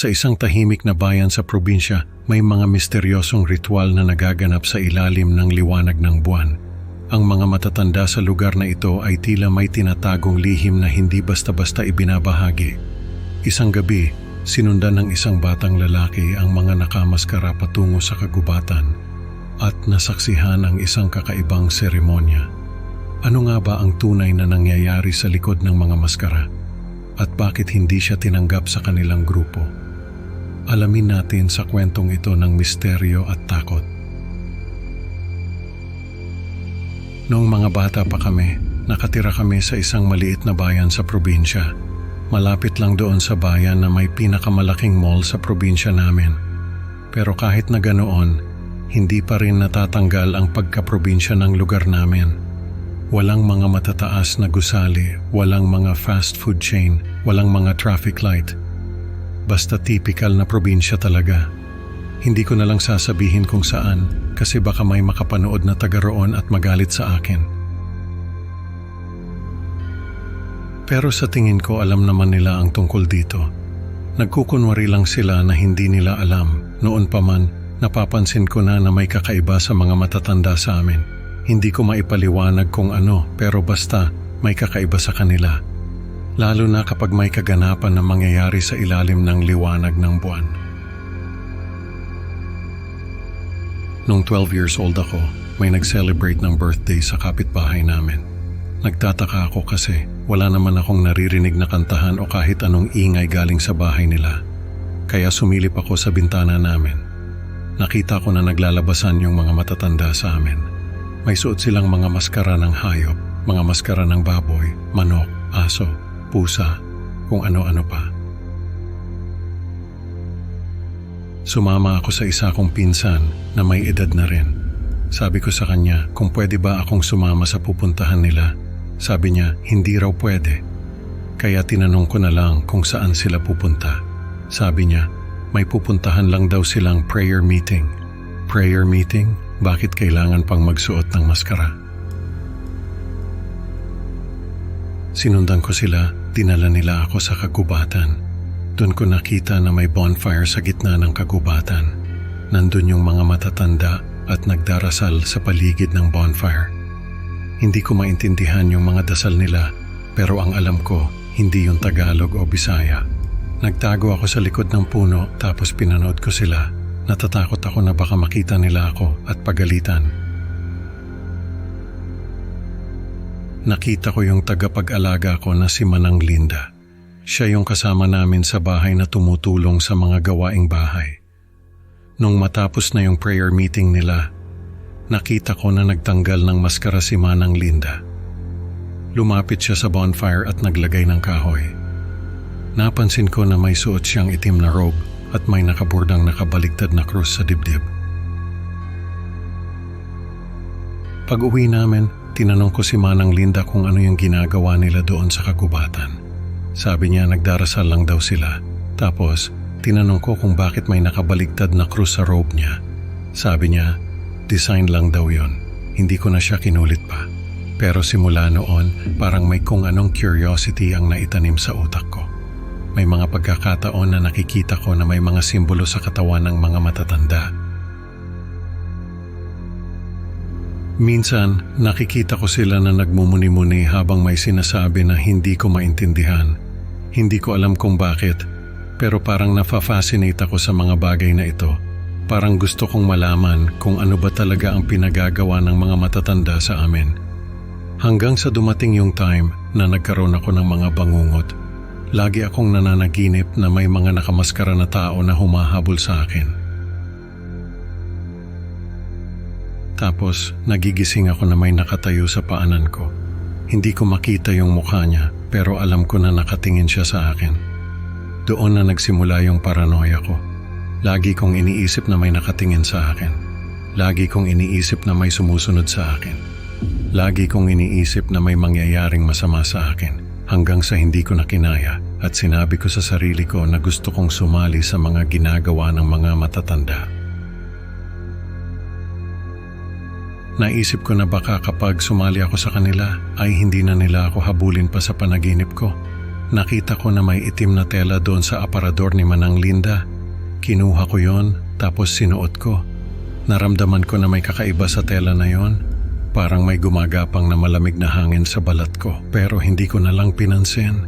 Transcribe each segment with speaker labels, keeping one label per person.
Speaker 1: Sa isang tahimik na bayan sa probinsya, may mga misteryosong ritual na nagaganap sa ilalim ng liwanag ng buwan. Ang mga matatanda sa lugar na ito ay tila may tinatagong lihim na hindi basta-basta ibinabahagi. Isang gabi, sinundan ng isang batang lalaki ang mga nakamaskara patungo sa kagubatan at nasaksihan ang isang kakaibang seremonya. Ano nga ba ang tunay na nangyayari sa likod ng mga maskara? At bakit hindi siya tinanggap sa kanilang grupo? Alamin natin sa kwentong ito ng misteryo at takot. Noong mga bata pa kami, nakatira kami sa isang maliit na bayan sa probinsya. Malapit lang doon sa bayan na may pinakamalaking mall sa probinsya namin. Pero kahit na ganoon, hindi pa rin natatanggal ang pagkaprobinsya ng lugar namin. Walang mga matataas na gusali, walang mga fast food chain, walang mga traffic light. Basta typical na probinsya talaga. Hindi ko na lang sasabihin kung saan kasi baka may makapanood na taga roon at magalit sa akin. Pero sa tingin ko alam naman nila ang tungkol dito. Nagkukunwari lang sila na hindi nila alam. Noon pa man, napapansin ko na may kakaiba sa mga matatanda sa amin. Hindi ko maipaliwanag kung ano pero basta may kakaiba sa kanila. Lalo na kapag may kaganapan na mangyayari sa ilalim ng liwanag ng buwan. Nung 12 years old ako, may nag-celebrate ng birthday sa kapitbahay namin. Nagtataka ako kasi wala naman akong naririnig na kantahan o kahit anong ingay galing sa bahay nila. Kaya sumilip ako sa bintana namin. Nakita ko na naglalabasan yung mga matatanda sa amin. May suot silang mga maskara ng hayop, mga maskara ng baboy, manok, aso, pusa, kung ano-ano pa. Sumama ako sa isa kong pinsan na may edad na rin. Sabi ko sa kanya kung pwede ba akong sumama sa pupuntahan nila. Sabi niya hindi raw pwede. Kaya tinanong ko na lang kung saan sila pupunta. Sabi niya may pupuntahan lang daw silang prayer meeting. Prayer meeting? Bakit kailangan pang magsuot ng maskara? Sinundan ko sila, dinala nila ako sa kagubatan. Doon ko nakita na may bonfire sa gitna ng kagubatan. Nandun yung mga matatanda at nagdarasal sa paligid ng bonfire. Hindi ko maintindihan yung mga dasal nila, pero ang alam ko, hindi yung Tagalog o Bisaya. Nagtago ako sa likod ng puno tapos pinanood ko sila. Natatakot ako na baka makita nila ako at pagalitan. Nakita ko yung tagapag-alaga ko na si Manang Linda. Siya yung kasama namin sa bahay na tumutulong sa mga gawaing bahay. Nung matapos na yung prayer meeting nila, nakita ko na nagtanggal ng maskara si Manang Linda. Lumapit siya sa bonfire at naglagay ng kahoy. Napansin ko na may suot siyang itim na robe at may nakabordang nakabaligtad na krus sa dibdib. Pag-uwi namin, tinanong ko si Manang Linda kung ano yung ginagawa nila doon sa kagubatan. Sabi niya nagdarasal lang daw sila. Tapos, tinanong ko kung bakit may nakabaligtad na krus sa robe niya. Sabi niya, design lang daw yon. Hindi ko na siya kinulit pa. Pero simula noon, parang may kung anong curiosity ang naitanim sa utak ko. May mga pagkakataon na nakikita ko na may mga simbolo sa katawan ng mga matatanda. Minsan, nakikita ko sila na nagmumuni-muni habang may sinasabi na hindi ko maintindihan. Hindi ko alam kung bakit, pero parang nafa-fascinate ako sa mga bagay na ito. Parang gusto kong malaman kung ano ba talaga ang pinagagawa ng mga matatanda sa amin. Hanggang sa dumating yung time na nagkaroon ako ng mga bangungot. Lagi akong nananaginip na may mga nakamaskara na tao na humahabol sa akin. Tapos, nagigising ako na may nakatayo sa paanan ko. Hindi ko makita yung mukha niya, pero alam ko na nakatingin siya sa akin. Doon na nagsimula yung paranoia ko. Lagi kong iniisip na may nakatingin sa akin. Lagi kong iniisip na may sumusunod sa akin. Lagi kong iniisip na may mangyayaring masama sa akin. Hanggang sa hindi ko na kinaya at sinabi ko sa sarili ko na gusto kong sumali sa mga ginagawa ng mga matatanda. Naisip ko na baka kapag sumali ako sa kanila ay hindi na nila ako habulin pa sa panaginip ko. nakita ko na may itim na tela doon sa aparador ni Manang Linda. Kinuha ko yon, tapos sinuot ko. Naramdaman ko na may kakaiba sa tela na yon. Parang may gumagapang na malamig na hangin sa balat ko, pero hindi ko na lang pinansin.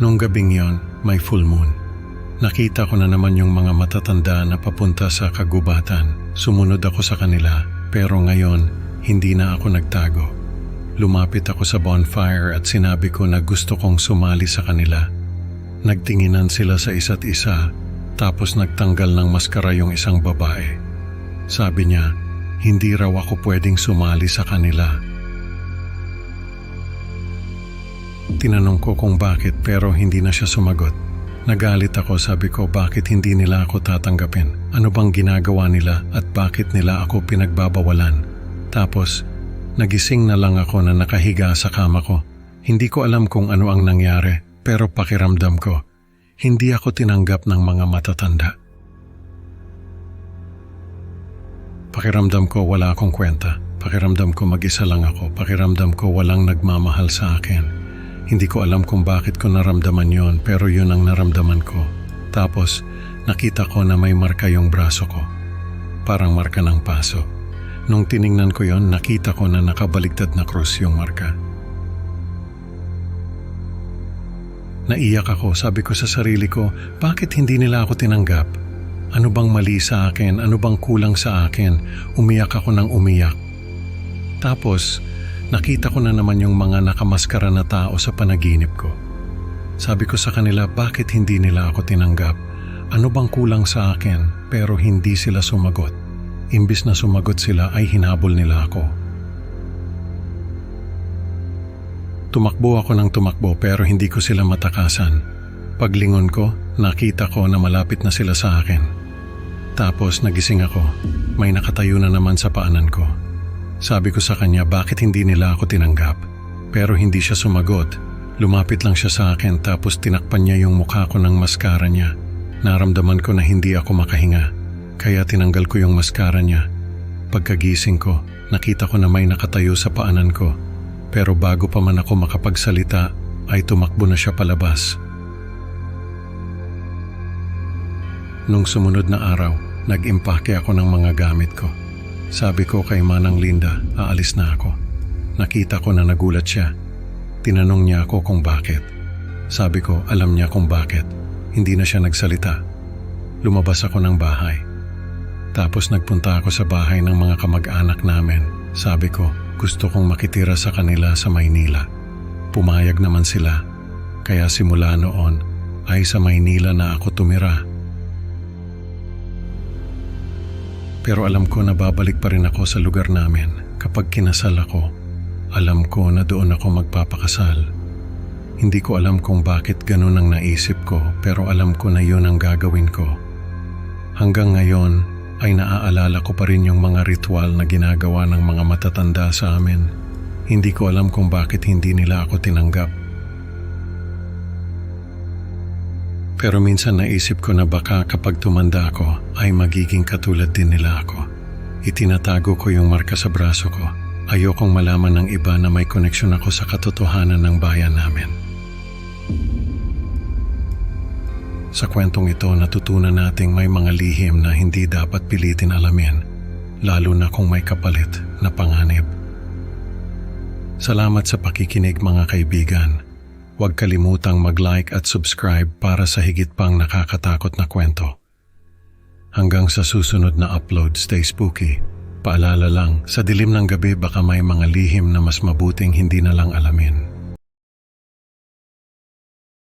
Speaker 1: Nung gabing yon, may full moon. Nakita ko na naman yung mga matatanda na papunta sa kagubatan. Sumunod ako sa kanila, pero ngayon, hindi na ako nagtago. Lumapit ako sa bonfire at sinabi ko na gusto kong sumali sa kanila. Nagtinginan sila sa isa't isa, tapos nagtanggal ng maskara yung isang babae. Sabi niya, hindi raw ako pwedeng sumali sa kanila. Tinanong ko kung bakit, pero hindi na siya sumagot. Nagalit ako, sabi ko bakit hindi nila ako tatanggapin? Ano bang ginagawa nila at bakit nila ako pinagbabawalan? Tapos, nagising na lang ako na nakahiga sa kama ko. Hindi ko alam kung ano ang nangyari, pero pakiramdam ko, hindi ako tinanggap ng mga matatanda. Pakiramdam ko wala akong kwenta. Pakiramdam ko mag-isa lang ako. Pakiramdam ko walang nagmamahal sa akin. Hindi ko alam kung bakit ko naramdaman yon, pero yun ang naramdaman ko. Tapos, nakita ko na may marka yung braso ko. Parang marka ng paso. Nung tiningnan ko yon, nakita ko na nakabaligtad na krus yung marka. Naiyak ako, sabi ko sa sarili ko, bakit hindi nila ako tinanggap? Ano bang mali sa akin? Ano bang kulang sa akin? Umiyak ako ng umiyak. Tapos, nakita ko na naman yung mga nakamaskara na tao sa panaginip ko. Sabi ko sa kanila, bakit hindi nila ako tinanggap? Ano bang kulang sa akin? Pero hindi sila sumagot. Imbis na sumagot sila ay hinabol nila ako. Tumakbo ako ng tumakbo pero hindi ko sila matakasan. Paglingon ko, nakita ko na malapit na sila sa akin. Tapos nagising ako. May nakatayo na naman sa paanan ko. Sabi ko sa kanya bakit hindi nila ako tinanggap. Pero hindi siya sumagot. Lumapit lang siya sa akin tapos tinakpan niya yung mukha ko ng maskara niya. Naramdaman ko na hindi ako makahinga. Kaya tinanggal ko yung maskara niya. Pagkagising ko, nakita ko na may nakatayo sa paanan ko. Pero bago pa man ako makapagsalita, ay tumakbo na siya palabas. Nung sumunod na araw, nag-impake ako ng mga gamit ko. Sabi ko kay Manang Linda, aalis na ako. Nakita ko na nagulat siya. Tinanong niya ako kung bakit. Sabi ko, alam niya kung bakit. Hindi na siya nagsalita. Lumabas ako ng bahay. Tapos nagpunta ako sa bahay ng mga kamag-anak namin. Sabi ko, gusto kong makitira sa kanila sa Maynila. Pumayag naman sila. Kaya simula noon, ay sa Maynila na ako tumira. Pero alam ko na babalik pa rin ako sa lugar namin. Kapag kinasal ako, alam ko na doon ako magpapakasal. Hindi ko alam kung bakit ganun ang naisip ko, pero alam ko na yun ang gagawin ko. Hanggang ngayon ay naaalala ko pa rin yung mga ritual na ginagawa ng mga matatanda sa amin. Hindi ko alam kung bakit hindi nila ako tinanggap. Pero minsan naisip ko na baka kapag tumanda ako ay magiging katulad din nila ako. Itinatago ko yung marka sa braso ko. Ayokong malaman ng iba na may koneksyon ako sa katotohanan ng bayan namin. Sa kwentong ito, natutunan nating may mga lihim na hindi dapat pilitin alamin, lalo na kung may kapalit na panganib. Salamat sa pakikinig mga kaibigan. Huwag kalimutang mag-like at subscribe para sa higit pang nakakatakot na kwento. Hanggang sa susunod na upload, stay spooky. Paalala lang, sa dilim ng gabi baka may mga lihim na mas mabuting hindi na lang alamin.